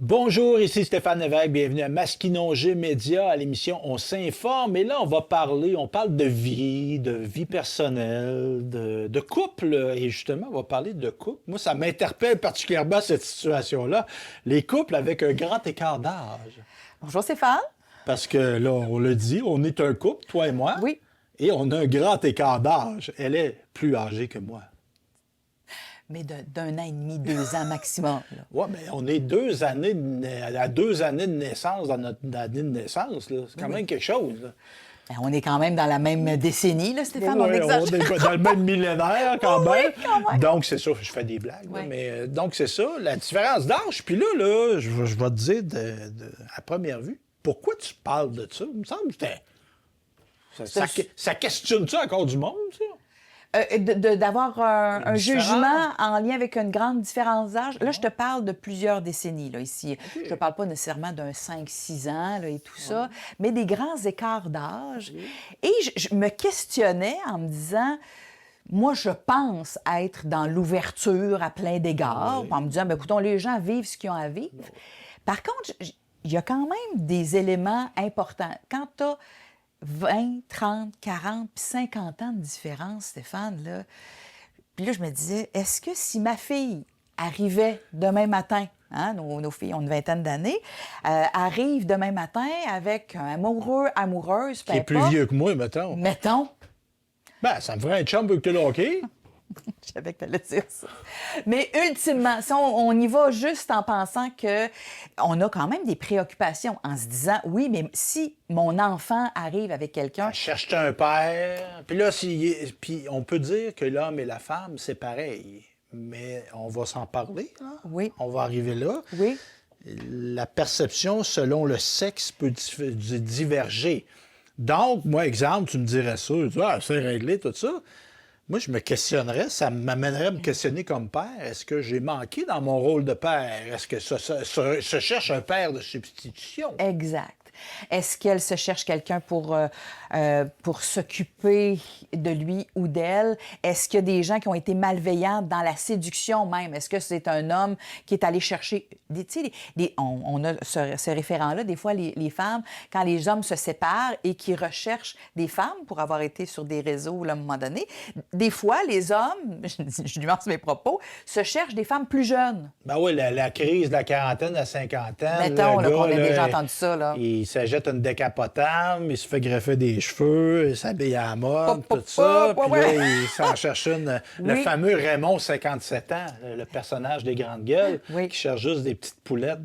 Bonjour, ici Stéphane Lévesque, bienvenue à Masquinongé Média, à l'émission On s'informe. Et là, on parle de vie personnelle, de couple. Et justement, on va parler de couple. Moi, ça m'interpelle particulièrement cette situation-là. Les couples avec un grand écart d'âge. Bonjour Stéphane. Parce que là, on le dit, on est un couple, toi et moi. Oui. Et on a un grand écart d'âge. Elle est plus âgée que moi. Mais d'un an et demi, 2 ans maximum. Oui, mais on est à 2 années de naissance dans notre année de naissance. Là. C'est quand même quelque chose. Là. Ben, on est quand même dans la même décennie, là, Stéphane. Oui, on exagère. on est dans le même millénaire quand même. Oui, quand même. Donc, c'est ça, je fais des blagues. Oui. Là, mais donc, c'est ça, la différence d'âge. Puis là je vais te dire à première vue, pourquoi tu parles de ça? Il me semble que ça questionne-tu encore du monde, ça? D'avoir un Différent. jugement en lien avec une grande différence d'âge. Là, je te parle de plusieurs décennies, là, ici. Je ne te parle pas nécessairement d'un 5-6 ans, là, et tout ça, mais des grands écarts d'âge. Et je me questionnais en me disant... Moi, je pense être dans l'ouverture à plein d'égards, en me disant, bien, écoutons, les gens vivent ce qu'ils ont à vivre. Par contre, il y a quand même des éléments importants. Quand tu as 20, 30, 40, puis 50 ans de différence, Stéphane, là, puis là, je me disais, est-ce que si ma fille arrivait demain matin, hein, nos filles ont une vingtaine d'années, arrive demain matin avec un amoureux, amoureuse, peu Qui est plus importe, vieux que moi, mettons. mettons, Ça me ferait un chum pour que le hockey. je savais que tu allais dire ça. Mais ultimement, si on y va juste en pensant qu'on a quand même des préoccupations, en se disant, oui, mais si mon enfant arrive avec quelqu'un... Cherche un père. Puis là, puis on peut dire que l'homme et la femme, c'est pareil. Mais on va s'en parler. Là. Oui. On va arriver là. Oui. La perception selon le sexe peut diverger. Donc, moi, exemple, tu me dirais ça, je dis, c'est réglé, tout ça. Moi, je me questionnerais, ça m'amènerait à me questionner comme père. Est-ce que j'ai manqué dans mon rôle de père? Est-ce que se cherche un père de substitution? Exact. Est-ce qu'elle se cherche quelqu'un pour s'occuper de lui ou d'elle? Est-ce qu'il y a des gens qui ont été malveillants dans la séduction même? Est-ce que c'est un homme qui est allé chercher... on a ce référent-là, des fois, les femmes, quand les hommes se séparent et qui recherchent des femmes pour avoir été sur des réseaux là, à un moment donné, des fois, les hommes, je nuance mes propos, se cherchent des femmes plus jeunes. Ben oui, la crise de la quarantaine à 50 ans. Mettons le là, qu'on a gars, déjà entendu ça. Là. Il s'achète une décapotable, il se fait greffer des cheveux, il s'habille à la mode, Pop, tout ça. pop, Puis là, ouais. il s'en cherche une. Le Oui. fameux Raymond, 57 ans, le personnage des Grandes Gueules, Oui. qui cherche juste des petites poulettes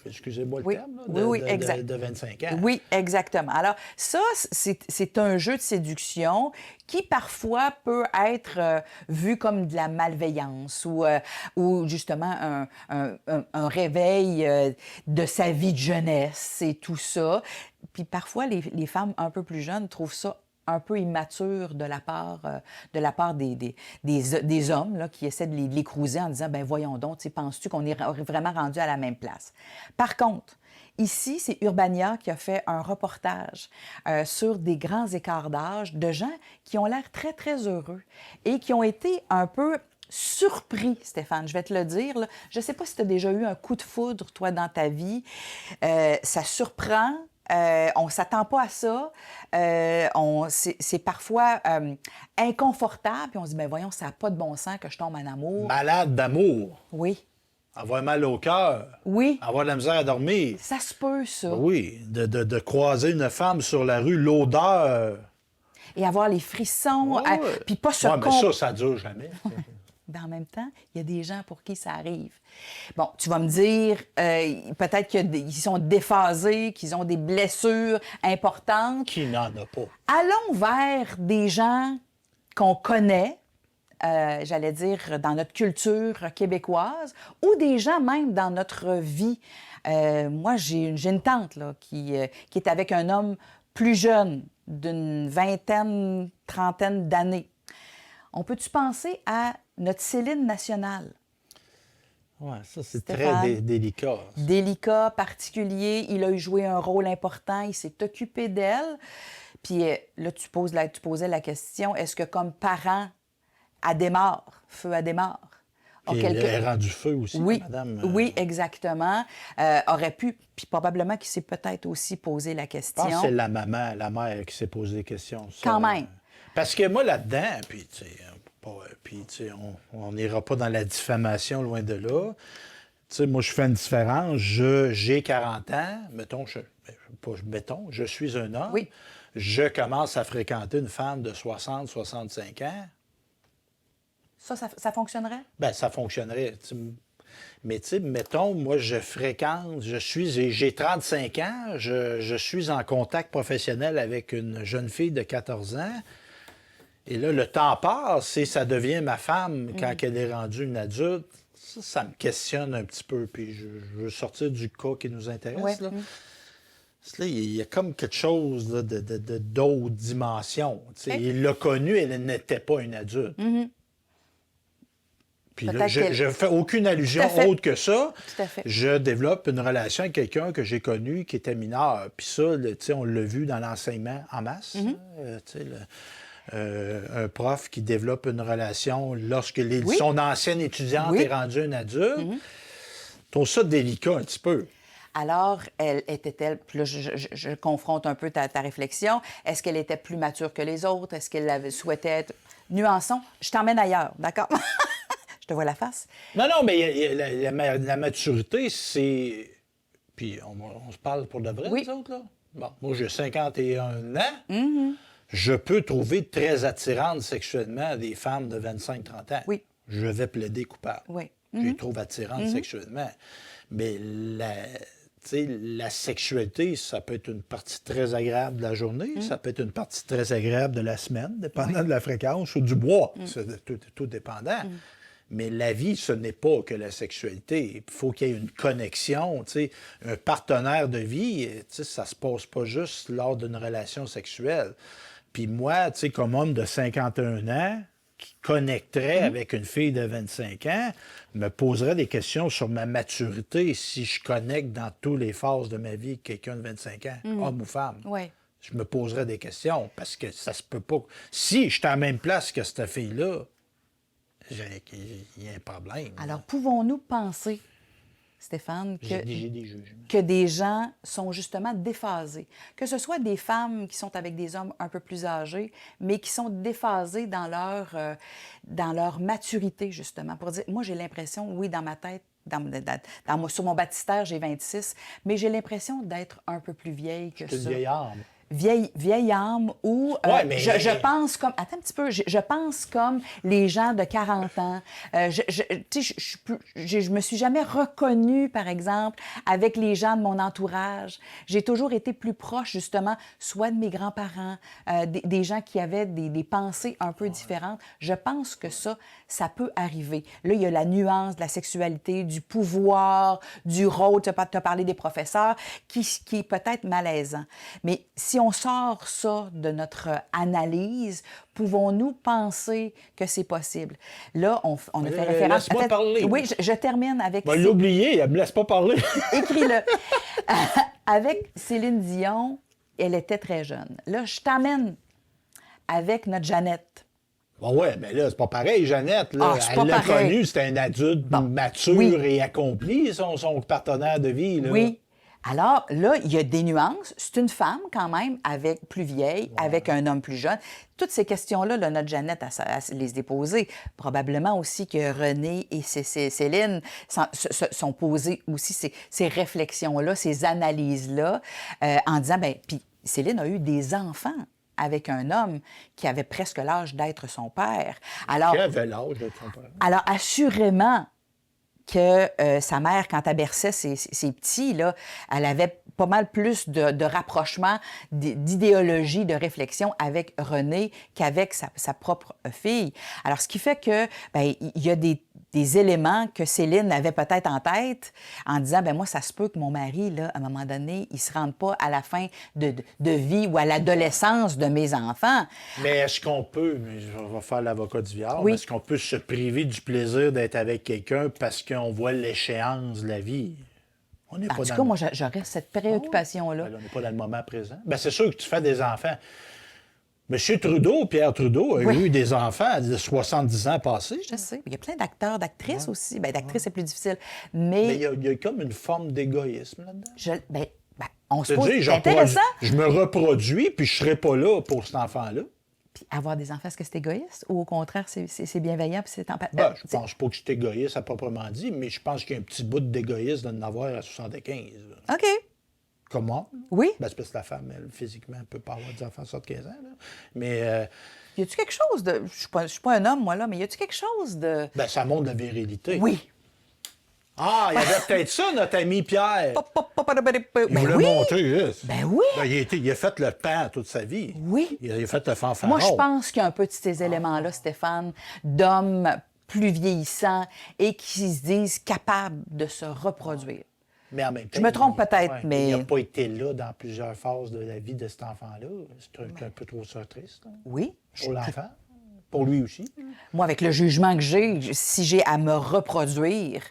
excusez-moi le Oui. terme, là, Oui, exact. de 25 ans. Oui, exactement. Alors, ça, c'est un jeu de séduction qui, parfois, peut être vu comme de la malveillance ou justement un réveil de sa vie de jeunesse et tout ça. Puis parfois, les femmes un peu plus jeunes trouvent ça un peu immature de la part des hommes là, qui essaient de les cruiser en disant, ben voyons donc, penses-tu qu'on est vraiment rendu à la même place? Par contre, ici, c'est Urbania qui a fait un reportage sur des grands écarts d'âge de gens qui ont l'air très, très heureux et qui ont été un peu surpris, Stéphane, je vais te le dire. Là. Je ne sais pas si tu as déjà eu un coup de foudre, toi, dans ta vie. Ça surprend. On ne s'attend pas à ça. C'est parfois inconfortable. Puis on se dit, ben voyons, ça n'a pas de bon sens que je tombe en amour. Malade d'amour, Oui. avoir mal au cœur, Oui. avoir de la misère à dormir. Ça se peut, ça. Oui, de croiser une femme sur la rue, l'odeur. Et avoir les frissons. Ouais. Puis pas se Mais ça dure jamais. Ben, en même temps, il y a des gens pour qui ça arrive. Bon, tu vas me dire, peut-être qu'ils sont déphasés, qu'ils ont des blessures importantes. Qui n'en a pas? Allons vers des gens qu'on connaît, j'allais dire, dans notre culture québécoise, ou des gens même dans notre vie. Moi, j'ai une tante là, qui est avec un homme plus jeune, d'une vingtaine, trentaine d'années. On peut-tu penser à notre Céline nationale? Oui, ça, c'est Stéphane, très délicat. Ça. Délicat, particulier. Il a joué un rôle important. Il s'est occupé d'elle. Puis là, tu posais la question, est-ce que comme parent, à démarre, feu à démarre, Et elle est rendue feu aussi, oui, madame. Oui, exactement. Aurait pu, puis probablement qu'il s'est peut-être aussi posé la Je question. pense que c'est la maman, la mère qui s'est posé des questions. Ça, Quand même. Parce que moi, là-dedans, puis tu sais, on n'ira pas dans la diffamation loin de là. Tu sais, moi, je fais une différence. J'ai 40 ans, mettons, je suis un homme. Oui. Je commence à fréquenter une femme de 60, 65 ans. Ça fonctionnerait? Bien, ça fonctionnerait. Mais tu sais, mettons, moi, j'ai 35 ans, je suis en contact professionnel avec une jeune fille de 14 ans. Et là, le temps passe et ça devient ma femme quand elle est rendue une adulte. Ça me questionne un petit peu. Puis je veux sortir du cas qui nous intéresse. Ouais. Là. Là, il y a comme quelque chose là, d'autre dimension. Tu sais, il l'a connue, elle n'était pas une adulte. Puis là, je ne fais aucune allusion autre que ça. Tout à fait. Je développe une relation avec quelqu'un que j'ai connu qui était mineur. Puis ça, on l'a vu dans l'enseignement en masse. Un prof qui développe une relation lorsque son ancienne étudiante est rendue une adulte. Je trouve ça délicat un petit peu. Alors, elle était-elle, puis là, je confronte un peu ta réflexion, est-ce qu'elle était plus mature que les autres? Est-ce qu'elle souhaitait être... Nuançons, je t'emmène ailleurs, d'accord? Je te vois la face. Non, mais la maturité, c'est... Puis on se parle pour de vrai, nous autres, là? Bon, moi, j'ai 51 ans. Je peux trouver très attirantes sexuellement des femmes de 25-30 ans. Oui. Je vais plaider coupable. Oui. Je les trouve attirantes sexuellement. Mais la sexualité, ça peut être une partie très agréable de la journée, ça peut être une partie très agréable de la semaine, dépendant de la fréquence ou du mois. C'est tout dépendant. Mais la vie, ce n'est pas que la sexualité. Il faut qu'il y ait une connexion, un partenaire de vie. Ça ne se passe pas juste lors d'une relation sexuelle. Puis moi, comme homme de 51 ans, qui connecterait avec une fille de 25 ans, me poserait des questions sur ma maturité si je connecte dans toutes les phases de ma vie avec quelqu'un de 25 ans, homme ou femme. Oui. Je me poserais des questions parce que ça se peut pas. Si je suis à la même place que cette fille-là, il y a un problème. Alors, pouvons-nous penser, Stéphane, J'ai des jugements. que des gens sont justement déphasés? Que ce soit des femmes qui sont avec des hommes un peu plus âgés, mais qui sont déphasés dans leur maturité, justement. Pour dire, moi, j'ai l'impression, oui, dans ma tête, sur mon baptistère, j'ai 26, mais j'ai l'impression d'être un peu plus vieille que ça. C'est une vieille âme. Vieille âme ou je pense comme... Attends un petit peu. Je pense comme les gens de 40 ans. Je me suis jamais reconnue, par exemple, avec les gens de mon entourage. J'ai toujours été plus proche, justement, soit de mes grands-parents, des gens qui avaient des pensées un peu différentes. Je pense que ça peut arriver. Là, il y a la nuance de la sexualité, du pouvoir, du rôle. Tu as parlé des professeurs, qui est peut-être malaisant. Mais si on sort ça de notre analyse, pouvons-nous penser que c'est possible? Là, on a fait référence... Laisse-moi parler. Oui, je termine avec... Je vais l'oublier, elle me laisse pas parler. Écris-le. Avec Céline Dion, elle était très jeune. Là, je t'amène avec notre Jeannette. Bon, ouais, mais là, c'est pas pareil, Jeannette. Là, elle l'a connue, c'était un adulte mature et accompli, son partenaire de vie. Là. Oui. Alors, là, il y a des nuances. C'est une femme, quand même, plus vieille, avec un homme plus jeune. Toutes ces questions-là, là, notre Jeannette, elle les a posées. Probablement aussi que René et Céline sont posées aussi ces réflexions-là, ces analyses-là, en disant, bien, puis Céline a eu des enfants avec un homme qui avait presque l'âge d'être son père. Alors, qui avait l'âge d'être son père. Alors, assurément que sa mère, quand elle berçait ses petits, là, elle avait pas mal plus de rapprochement, d'idéologie, de réflexion avec René qu'avec sa propre fille. Alors, ce qui fait que il y a des éléments que Céline avait peut-être en tête en disant, moi, ça se peut que mon mari, là, à un moment donné, il se rende pas à la fin de vie ou à l'adolescence de mes enfants. Mais est-ce qu'on peut, mais je vais faire l'avocat du diable, Oui. est-ce qu'on peut se priver du plaisir d'être avec quelqu'un parce qu'on voit l'échéance de la vie? On n'est En pas tout dans cas, moi, j'aurais cette préoccupation-là. on n'est pas dans le moment présent. C'est sûr que tu fais des enfants. M. Trudeau, Pierre Trudeau, a Oui. eu des enfants de 70 ans passés. Je sais. Il y a plein d'acteurs, d'actrices aussi. Bien, d'actrices, c'est plus difficile. Mais il y a comme une forme d'égoïsme là-dedans. On se C'est pose... dire, C'est intéressant. je me reproduis, puis je serai pas là pour cet enfant-là. Puis avoir des enfants, est-ce que c'est égoïste? Ou au contraire, c'est bienveillant puis c'est Ben, je pense pas que je suis égoïste à proprement dit, mais je pense qu'il y a un petit bout d'égoïsme d'en avoir à 75. Là. OK. Comment? Oui. Ben, c'est parce que la femme, elle, physiquement, elle peut pas avoir des enfants à 75 ans. Là. Mais Y a-tu quelque chose de... Je suis pas un homme, moi, là, mais y a-tu quelque chose de... ben, ça montre la virilité. Oui. Ah, il y avait peut-être ça, notre ami Pierre. Il Ben voulait oui. montrer. Hein. Ben oui. Ben, il a fait le pan toute sa vie. Oui. Il a fait le fanfaron. Moi, je pense qu'il y a un peu de ces éléments-là, Stéphane, d'hommes plus vieillissants et qui se disent capables de se reproduire. Mais en même temps, Je me trompe peut-être, ouais, mais- il n'a pas été là dans plusieurs phases de la vie de cet enfant-là. C'est un peu trop ça triste. Hein, Oui. pour l'enfant. Pour lui aussi. Moi, avec le jugement que j'ai, si j'ai à me reproduire,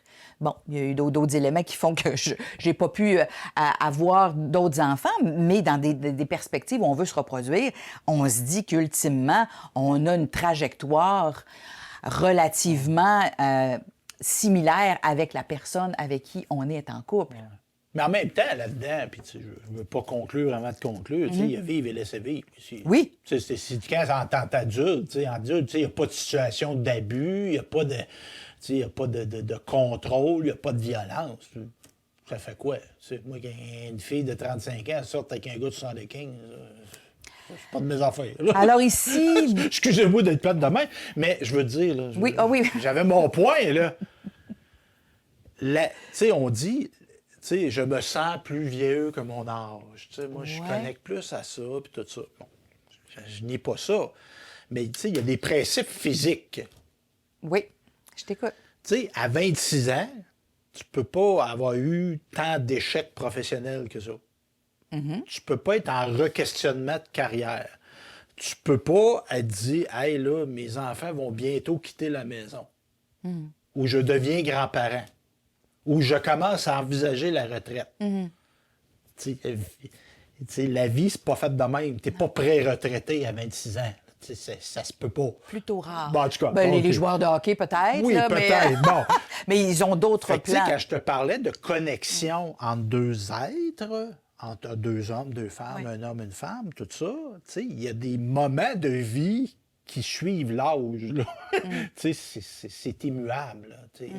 bon, il y a eu d'autres éléments qui font que je n'ai pas pu avoir d'autres enfants, mais dans des perspectives où on veut se reproduire, on se dit qu'ultimement, on a une trajectoire relativement similaire avec la personne avec qui on est en couple. Mais en même temps, là-dedans, puis tu sais, je ne veux pas conclure avant de conclure, tu sais, il y a vivre et laisser vivre. Oui. Tu sais, quand en tant qu'adulte, tu sais, il n'y a pas de situation d'abus, il n'y a pas de, tu sais, il y a pas de contrôle, il n'y a pas de violence. Ça fait quoi? C'est moi, qui ai une fille de 35 ans sorte avec un gars de 75, c'est pas de mes affaires. là. Alors ici, Excusez-moi d'être plate de même, mais je veux dire, là, Oui, ah oui. j'avais mon point, là. Tu sais, on dit, tu sais, je me sens plus vieux que mon âge. Tu sais, moi, je Ouais. connecte plus à ça, puis tout ça. Bon, je nie pas ça. Mais, tu sais, il y a des principes physiques. oui, je t'écoute. Tu sais, à 26 ans, tu peux pas avoir eu tant d'échecs professionnels que ça. Tu peux pas être en requestionnement de carrière. Tu peux pas être dit, hey, là, mes enfants vont bientôt quitter la maison. Ou je deviens grand-parent. Ou je commence à envisager la retraite. Tu sais, la vie, c'est pas fait de même. T'es pas pré-retraité à 26 ans. Tu sais, ça se peut pas. Plutôt rare. Bon, en tout cas, Ben, bon, les ok. joueurs de hockey, peut-être. Oui, là, peut-être. Mais, Bon. mais ils ont d'autres Fait que, tu sais, plans. quand je te parlais de connexion entre deux êtres, entre deux hommes, deux femmes, Oui. un homme, une femme, tout ça, tu sais, il y a des moments de vie qui suivent l'âge. là. Tu sais, c'est immuable. Là, tu sais.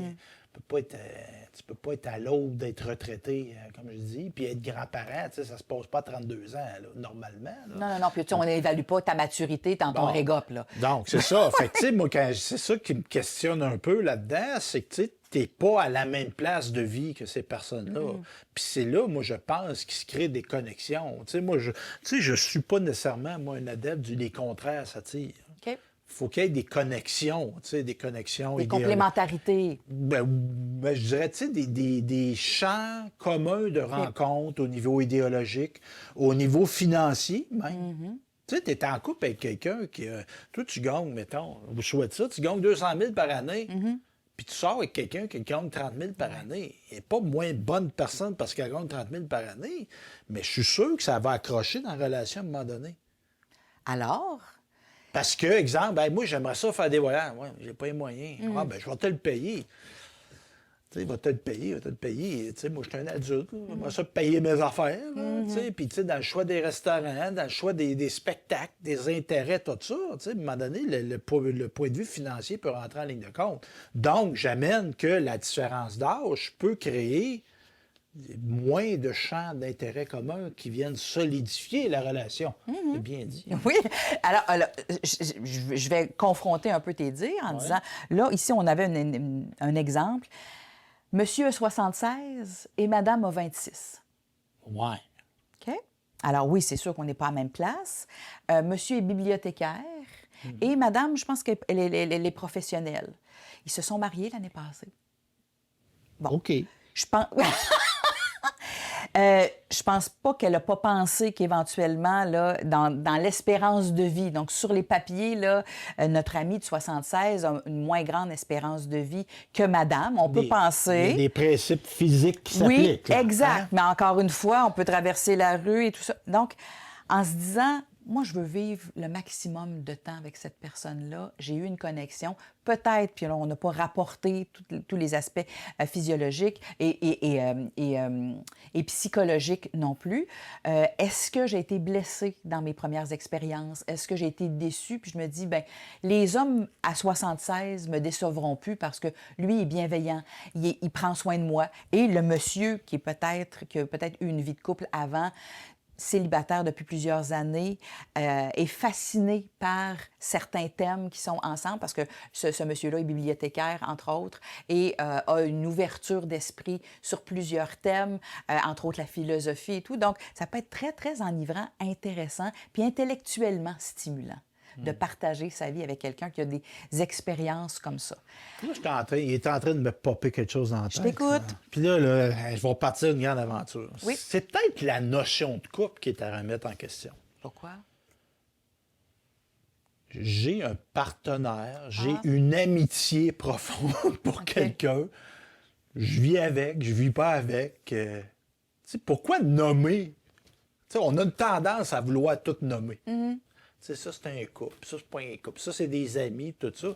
Tu peux pas être à l'aube d'être retraité, comme je dis, puis être grand-parent, tu sais, ça se passe pas à 32 ans, là, normalement. là. Non. Puis tu sais, on n'évalue pas ta maturité dans ton Bon. régop, là. Donc, c'est ça. Fait que, tu sais, moi, c'est ça qui me questionne un peu là-dedans, c'est que, tu sais, t'es pas à la même place de vie que ces personnes-là. Puis c'est là, moi, je pense qu'il se crée des connexions. Tu sais, moi, je suis pas nécessairement, moi, un adepte des contraires s'attirent. OK? Faut qu'il y ait des connexions, tu sais, des connexions Des idéologiques. complémentarités. Ben, je dirais, tu sais, des champs communs de rencontres au niveau idéologique, au niveau financier même. Tu sais, tu es en couple avec quelqu'un qui... toi, tu gagnes, mettons, je souhaite ça, tu gagnes 200 000 par année, puis tu sors avec quelqu'un qui gagne 30 000 par année. Il n'est pas moins bonne personne parce qu'elle gagne 30 000 par année, mais je suis sûr que ça va accrocher dans la relation à un moment donné. Alors, Parce que, exemple, hey, moi, j'aimerais ça faire des voyages. Ouais, j'ai pas les moyens. Ah, ben, je vais te le payer. Tu sais, il va te le payer. Tu sais, moi, je suis un adulte. J'aimerais ça payer mes affaires. Là, tu sais. Puis, tu sais, dans le choix des restaurants, dans le choix des spectacles, des intérêts, tout ça, tu sais, à un moment donné, le point de vue financier peut rentrer en ligne de compte. Donc, j'amène que la différence d'âge peut créer moins de champs d'intérêt communs qui viennent solidifier la relation. C'est bien dit. oui. Alors je vais confronter un peu tes dires en disant, là, ici, on avait un exemple. Monsieur a 76 et madame a 26. Ouais. OK? Alors oui, c'est sûr qu'on n'est pas à la même place. Monsieur est bibliothécaire et madame, je pense qu'elle est professionnelle. Ils se sont mariés l'année passée. Bon. OK. Je pense... je pense pas qu'elle n'a pas pensé qu'éventuellement, là, dans l'espérance de vie, donc sur les papiers, là, notre amie de 76 a une moins grande espérance de vie que madame. On peut penser... Des principes physiques qui Oui, s'appliquent. là, exact. hein? Mais encore une fois, on peut traverser la rue et tout ça. Donc, en se disant, moi, je veux vivre le maximum de temps avec cette personne-là. J'ai eu une connexion, peut-être, puis là, on n'a pas rapporté tous les aspects physiologiques et psychologiques non plus. Est-ce que j'ai été blessée dans mes premières expériences? Est-ce que j'ai été déçue? Puis je me dis, bien, les hommes à 76 me décevront plus parce que lui est bienveillant, il prend soin de moi. Et le monsieur qui a peut-être eu une vie de couple avant, célibataire depuis plusieurs années, est fasciné par certains thèmes qui sont ensemble parce que ce monsieur-là est bibliothécaire, entre autres, et a une ouverture d'esprit sur plusieurs thèmes, entre autres la philosophie et tout. Donc, ça peut être très, très enivrant, intéressant, puis intellectuellement stimulant de partager sa vie avec quelqu'un qui a des expériences comme ça. Là, il est en train de me popper quelque chose dans la tête. Je t'écoute. Puis là, je vais partir une grande aventure. Oui. C'est peut-être la notion de couple qui est à remettre en question. Pourquoi? J'ai un partenaire, j'ai une amitié profonde pour quelqu'un. Je vis avec, je vis pas avec. Tu sais, pourquoi nommer? Tu sais, on a une tendance à vouloir tout nommer. Tu sais, ça, c'est un couple, ça, c'est pas un couple, ça, c'est des amis, tout ça. Tu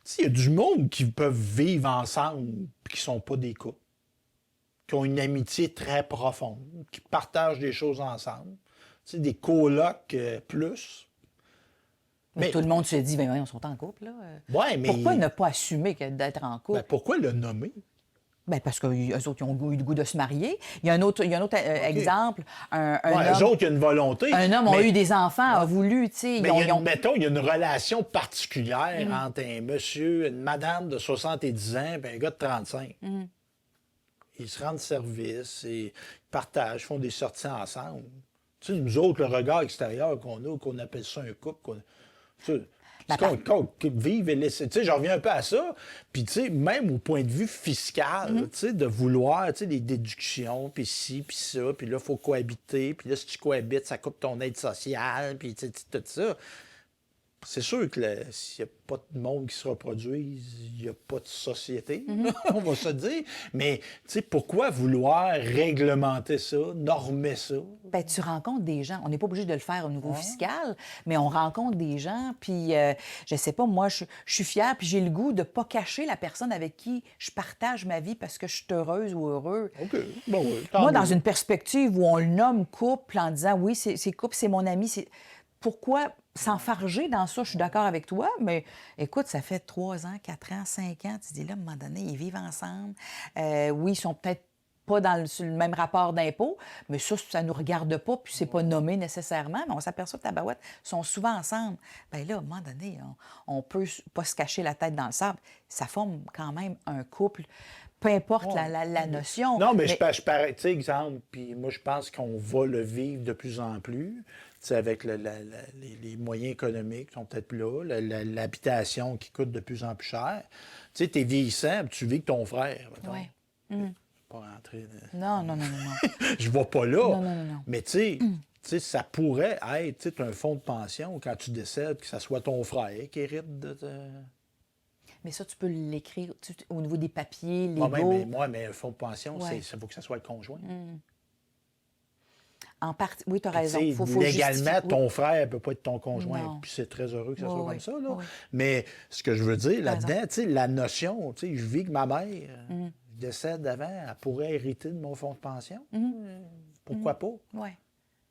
sais, il y a du monde qui peuvent vivre ensemble et qui sont pas des couples, qui ont une amitié très profonde, qui partagent des choses ensemble. Tu sais, des colocs plus. Mais tout le monde se dit, ben, on sont en couple, là. Ouais, mais... Pourquoi ne pas assumer d'être en couple? Ben, pourquoi le nommer? Ben parce qu'eux autres, ils ont eu le goût de se marier. Il y a un autre exemple. Un Ouais, homme, eux autres, il y a une volonté. un homme a eu des enfants, a voulu, tu sais. Mais mettons, il y a une relation particulière entre un monsieur, une madame de 70 ans et un gars de 35. Ils se rendent service, et ils partagent, font des sorties ensemble. Tu sais, nous autres, le regard extérieur qu'on appelle ça un couple, tu sais, qu'on vive et laisser. Tu sais, j'en reviens un peu à ça. Puis, tu sais, même au point de vue fiscal, tu sais, de vouloir, tu sais, des déductions, puis ci, puis ça, puis là, il faut cohabiter, puis là, si tu cohabites, ça coupe ton aide sociale, puis tu sais, tout ça. C'est sûr que s'il n'y a pas de monde qui se reproduise, il n'y a pas de société, on va se dire. Mais, tu sais, pourquoi vouloir réglementer ça, normer ça? Ben, tu rencontres des gens. On n'est pas obligé de le faire au niveau fiscal, mais on rencontre des gens, puis je sais pas, moi, je suis fière, puis j'ai le goût de pas cacher la personne avec qui je partage ma vie parce que je suis heureuse ou heureux. OK. Bon, oui, Moi, dans une perspective où on le nomme couple en disant, oui, c'est couple, c'est mon ami, pourquoi s'enfarger dans ça? Je suis d'accord avec toi, mais écoute, ça fait 3 ans, 4 ans, 5 ans. Tu dis là, à un moment donné, ils vivent ensemble. Oui, ils sont peut-être pas sur le même rapport d'impôt, mais ça ne nous regarde pas, puis c'est pas nommé nécessairement, mais on s'aperçoit que tabarouette sont souvent ensemble. Bien là, à un moment donné, on peut pas se cacher la tête dans le sable. Ça forme quand même un couple, peu importe la notion. Non, mais je parais, tu sais, exemple, puis moi, je pense qu'on va le vivre de plus en plus, tu sais, avec les moyens économiques qui sont peut-être plus là, l'habitation qui coûte de plus en plus cher. Tu sais, t'es vieillissant, puis tu vis avec ton frère, mettons. Oui. Pas rentrer... Non. Je vais pas là. Non. Mais tu sais, ça pourrait être, tu sais, un fonds de pension quand tu décèdes, que ce soit ton frère qui hérite de... Mais ça, tu peux l'écrire au niveau des papiers légaux. Mais un fonds de pension, il faut que ça soit le conjoint. En partie, oui, tu as raison. Légalement, ton frère ne peut pas être ton conjoint. Puis c'est très heureux que ça soit comme ça. Là. Oui. Mais ce que je veux dire là-dedans, tu sais, la notion, tu sais, je vis que ma mère décède avant, elle pourrait hériter de mon fonds de pension. Pourquoi pas? Oui.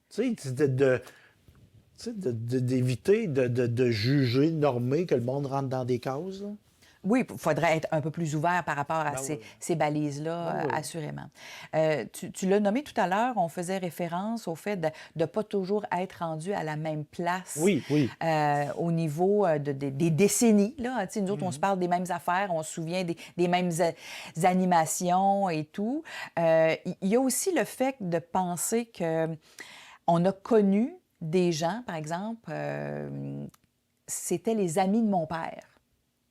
Tu sais, d'éviter de juger, de normer que le monde rentre dans des cases. Là. Oui, il faudrait être un peu plus ouvert par rapport à ces balises-là, assurément. Tu l'as nommé tout à l'heure, on faisait référence au fait de ne pas toujours être rendu à la même place au niveau des décennies. Là. Tu sais, nous autres, on se parle des mêmes affaires, on se souvient des mêmes animations et tout. Il y a aussi le fait de penser qu'on a connu des gens, par exemple, c'était les amis de mon père.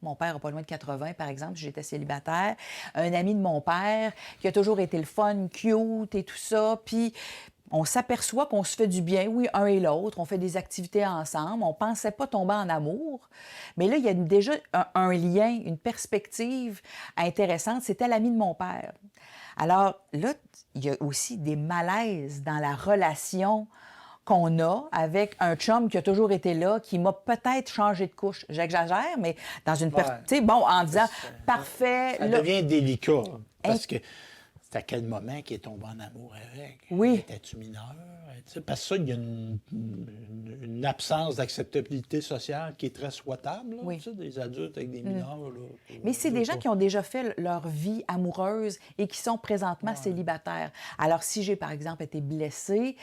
Mon père n'a pas loin de 80, par exemple, j'étais célibataire. Un ami de mon père qui a toujours été le fun, cute et tout ça. Puis on s'aperçoit qu'on se fait du bien, oui, un et l'autre. On fait des activités ensemble. On ne pensait pas tomber en amour. Mais là, il y a déjà un lien, une perspective intéressante. C'était l'ami de mon père. Alors là, il y a aussi des malaises dans la relation qu'on a avec un chum qui a toujours été là, qui m'a peut-être changé de couche. J'exagère, mais dans une... Tu sais, bon, en disant, parfait... Ça là... devient délicat, parce que c'est à quel moment qu'il est tombé en amour avec? Oui. Étais-tu mineur? Tu sais, parce que ça, il y a une absence d'acceptabilité sociale qui est très souhaitable, là, Oui. tu sais, des adultes avec des mineurs. Là, Mais c'est des gens qui ont déjà fait leur vie amoureuse et qui sont présentement célibataires. Alors, si j'ai, par exemple, été blessée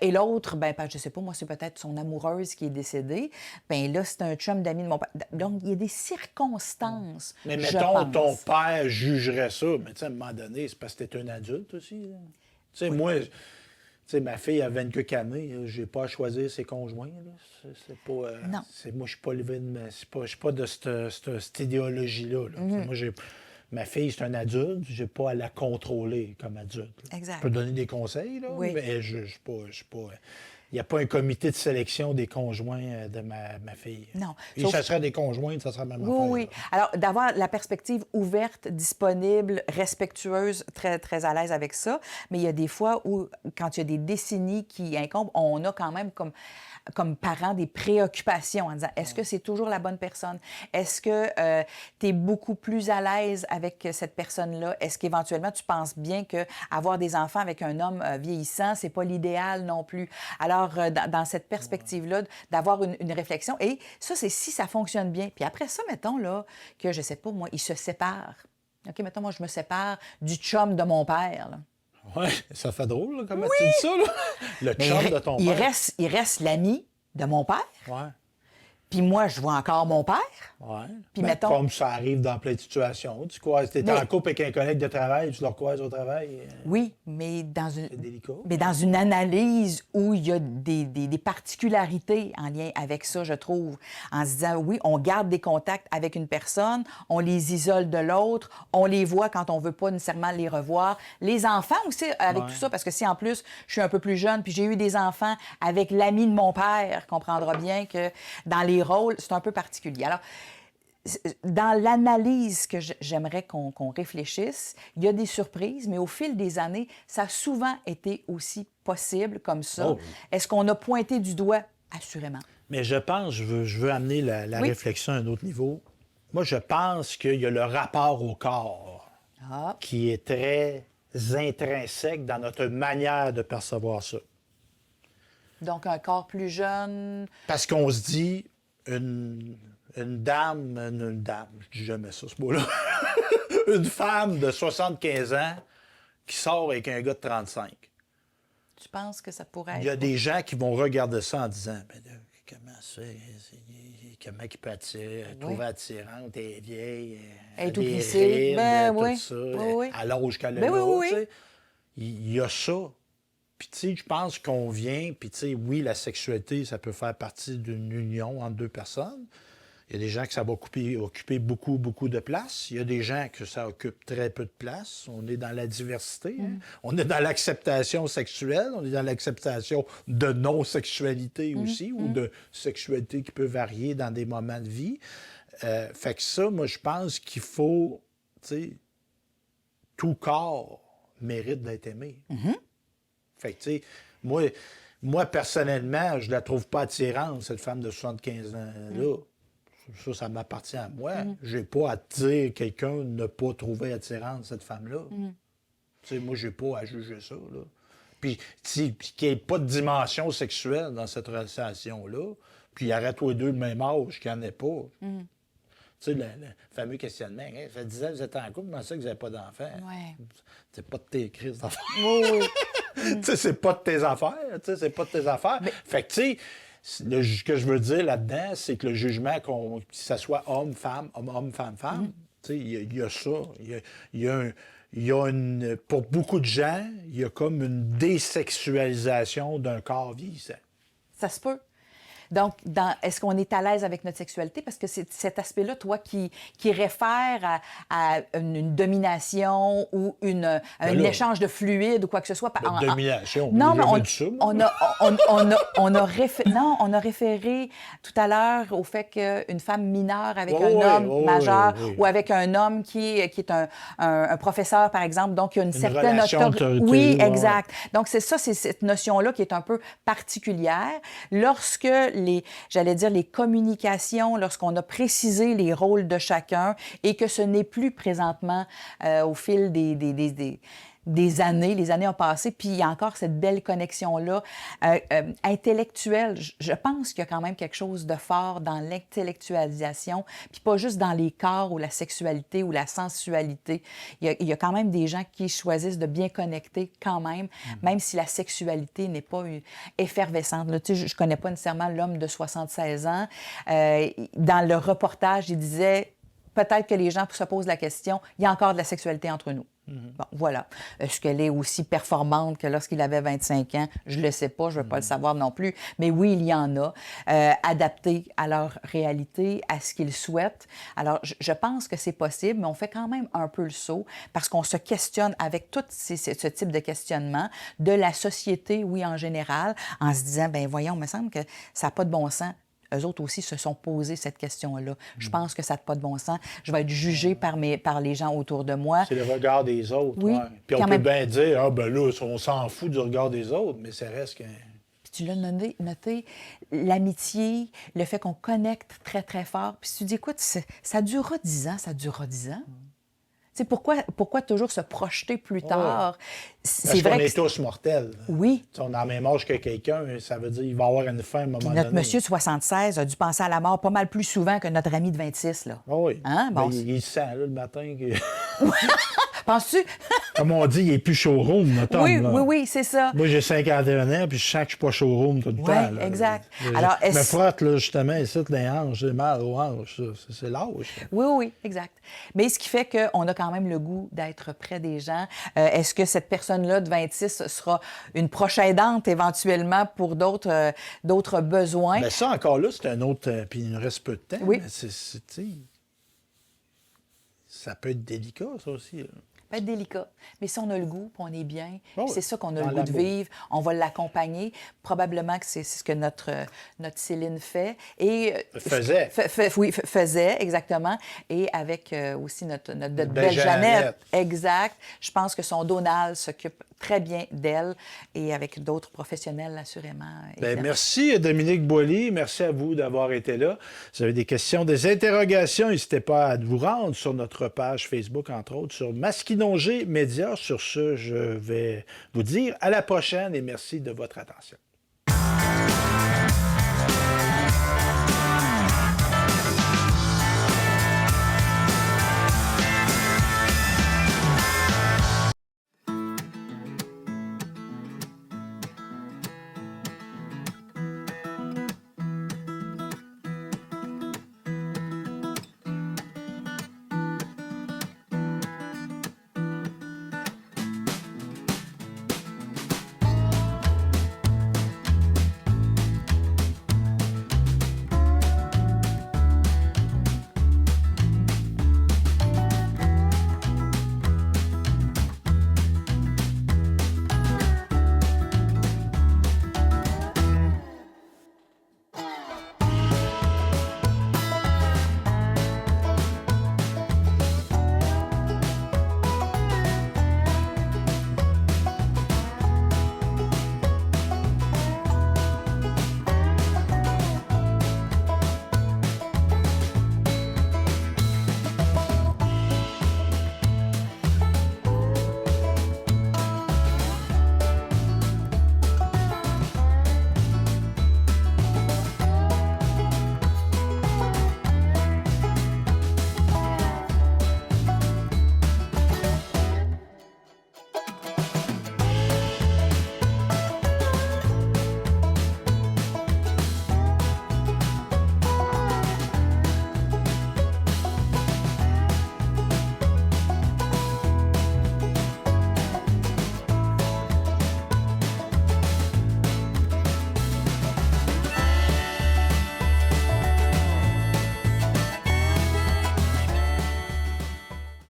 et l'autre, ben, je sais pas, moi, c'est peut-être son amoureuse qui est décédée, ben là, c'est un chum d'ami de mon père. Donc, il y a des circonstances, Mais je mettons, ton pense. père jugerait ça, mais tu sais, à un moment donné, c'est parce que t'es un adulte aussi. Là. Tu sais, moi, tu sais, ma fille a 20 quelques années, j'ai pas à choisir ses conjoints. Là. C'est pas... Non. Moi, je suis pas levé de... Je suis pas de cette idéologie-là. Là. Moi, ma fille, c'est un adulte, j'ai pas à la contrôler comme adulte. Là. Exact. Je peux donner des conseils, là, Oui. mais je suis pas... Il n'y a pas un comité de sélection des conjoints de ma fille. Non. Et Sauf- ça serait des conjoints, ça serait la même Oui, affaire. oui. là. Alors, d'avoir la perspective ouverte, disponible, respectueuse, très, très à l'aise avec ça. Mais il y a des fois où, quand il y a des décennies qui incombent, on a quand même comme parents des préoccupations en disant, est-ce que c'est toujours la bonne personne? Est-ce que tu es beaucoup plus à l'aise avec cette personne-là? Est-ce qu'éventuellement, tu penses bien qu'avoir des enfants avec un homme vieillissant, c'est pas l'idéal non plus? Alors, dans cette perspective-là, d'avoir une réflexion. Et ça, c'est si ça fonctionne bien. Puis après ça, mettons, là, que, je sais pas, moi, ils se séparent. OK, mettons, moi, je me sépare du chum de mon père, là. Oui, ça fait drôle, là, comment tu dis ça, là? Le Mais chum de ton père. il reste l'ami de mon père. Ouais, Puis moi, je vois encore mon père. ouais. Puis Ben, mettons- comme ça arrive dans plein de situations. Tu croises, t'es Mais- en couple avec un collègue de travail, tu le recroises au travail. Oui, mais dans C'est délicat. une analyse où il y a des particularités en lien avec ça, je trouve, en se disant, oui, on garde des contacts avec une personne, on les isole de l'autre, on les voit quand on veut pas nécessairement les revoir. Les enfants aussi, avec tout ça, parce que si en plus, je suis un peu plus jeune, puis j'ai eu des enfants avec l'ami de mon père, comprendra bien que dans les rôles, c'est un peu particulier. Alors, dans l'analyse que j'aimerais qu'on réfléchisse, il y a des surprises, mais au fil des années, ça a souvent été aussi possible comme ça. Oh. Est-ce qu'on a pointé du doigt? Assurément. Mais je pense, je veux amener la Oui. réflexion à un autre niveau. Moi, je pense qu'il y a le rapport au corps Ah, qui est très intrinsèque dans notre manière de percevoir ça. donc un corps plus jeune. Parce qu'on se dit, une dame, je dis jamais ça, ce mot-là, une femme de 75 ans qui sort avec un gars de 35. Tu penses que ça pourrait Il y a être... des gens qui vont regarder ça en disant, ben là, comment comment il peut trouver attirante, elle est vieille, Elle est a tout des plissée. rides, Ben tout oui, ça, oui, oui. à l'âge qu'elle a Ben oui, là, oui, tu oui. sais. Il y a ça. Puis, tu sais, je pense qu'on vient, puis, tu sais, oui, la sexualité, ça peut faire partie d'une union entre deux personnes. Il y a des gens que ça va occuper beaucoup, beaucoup de place. Il y a des gens que ça occupe très peu de place. On est dans la diversité. Hein. On est dans l'acceptation sexuelle. On est dans l'acceptation de non-sexualité aussi, ou de sexualité qui peut varier dans des moments de vie. Fait que ça, moi, je pense qu'il faut, tu sais, tout corps mérite d'être aimé. Fait que, tu sais, moi, personnellement, je la trouve pas attirante, cette femme de 75 ans-là. Ça m'appartient à moi. J'ai pas à dire quelqu'un ne pas trouver attirante cette femme-là. Tu sais, moi, j'ai pas à juger ça, là. Puis, qu'il n'y ait pas de dimension sexuelle dans cette relation-là, puis arrête-toi deux le même âge, qu'il n'y en ait pas. Tu sais, le fameux questionnement, hey, ça fait 10 ans que vous êtes en couple, comment ça que vous n'avez pas d'enfant? Ouais. C'est pas de tes crises d'affaires. Oui, oui. Tu sais, c'est pas de tes affaires. Tu sais, c'est pas de tes affaires. Fait que, tu sais, ce que je veux dire là-dedans, c'est que le jugement, que ça soit homme-femme, homme-homme, femme-femme, tu sais, il y a ça. Il y a une... Pour beaucoup de gens, il y a comme une désexualisation d'un corps vieillissant. Ça se peut. Donc, est-ce qu'on est à l'aise avec notre sexualité? Parce que c'est cet aspect-là, toi, qui réfère à une domination ou un là, échange de fluide ou quoi que ce soit. La domination. Non, mais jamais dit ça, moi. on a référé tout à l'heure au fait qu'une femme mineure avec Oui, un oui, homme oui, majeur oui, oui. ou avec un homme qui est un professeur, par exemple, donc il y a une certaine relation d'autorité, Oui, ouais, exact. Donc, c'est ça, c'est cette notion-là qui est un peu particulière. Lorsque j'allais dire, les communications, lorsqu'on a précisé les rôles de chacun et que ce n'est plus présentement au fil des années, les années ont passé, puis il y a encore cette belle connexion-là intellectuelle. Je pense qu'il y a quand même quelque chose de fort dans l'intellectualisation, puis pas juste dans les corps ou la sexualité ou la sensualité. Il y a quand même des gens qui choisissent de bien connecter quand même si la sexualité n'est pas effervescente. Là, tu sais, je connais pas nécessairement l'homme de 76 ans. Dans le reportage, il disait... Peut-être que les gens se posent la question, il y a encore de la sexualité entre nous. Bon, voilà. Est-ce qu'elle est aussi performante que lorsqu'il avait 25 ans? Je ne le sais pas, je ne veux pas le savoir non plus. Mais oui, il y en a, adaptés à leur réalité, à ce qu'ils souhaitent. Alors, je pense que c'est possible, mais on fait quand même un peu le saut parce qu'on se questionne avec tout ce type de questionnement de la société, oui, en général, en se disant, ben voyons, il me semble que ça n'a pas de bon sens. Eux autres aussi se sont posés cette question-là. Je pense que ça n'a pas de bon sens. Je vais être jugée par les gens autour de moi. C'est le regard des autres. Oui, Ouais. Puis on quand peut même. bien dire, ah ben là, on s'en fout du regard des autres, mais ça reste que... Puis tu l'as noté, l'amitié, le fait qu'on connecte très, très fort. Puis tu dis, écoute, ça durera 10 ans, ça durera 10 ans. Tu sais, pourquoi toujours se projeter plus tard? Parce qu'on est tous mortels. Oui. Si on a le même âge que quelqu'un, ça veut dire qu'il va avoir une fin à un moment Puis donné. notre monsieur de 76 a dû penser à la mort pas mal plus souvent que notre ami de 26, là. Ah oui. Hein? Bon, Ben, il sent, là, le matin. Que... Penses-tu? Comme on dit, il n'est plus showroom, notre homme. Oui, là. oui, c'est ça. Moi, j'ai 51 ans, puis je sens que je ne suis pas showroom tout le temps. Oui, Là. exact. Alors, je me frotte, là, justement, ici, les hanches, j'ai mal aux hanches. C'est l'âge. Oui, exact. Mais ce qui fait qu'on a quand même le goût d'être près des gens. Est-ce que cette personne-là de 26 sera une proche aidante éventuellement pour d'autres besoins? Bien, ça, encore là, c'est un autre... puis il nous reste peu de temps. Oui. Mais ça peut être délicat, ça aussi. Là. Ça peut être délicat. Mais si on a le goût, puis on est bien, puis oui. c'est ça qu'on a Dans le goût de l'amour. vivre, on va l'accompagner. Probablement que c'est ce que notre Céline fait. Et, Faisait. Faisait, exactement. Et avec aussi notre belle belle Jeannette. Jeannette. Exact. Je pense que son Donald s'occupe très bien d'elle et avec d'autres professionnels, assurément. Bien, évidemment. merci Dominique Boily. Merci à vous d'avoir été là. Si vous avez des questions, des interrogations, n'hésitez pas à vous rendre sur notre page Facebook, entre autres, sur Masquinongé Média. Sur ce, je vais vous dire à la prochaine et merci de votre attention.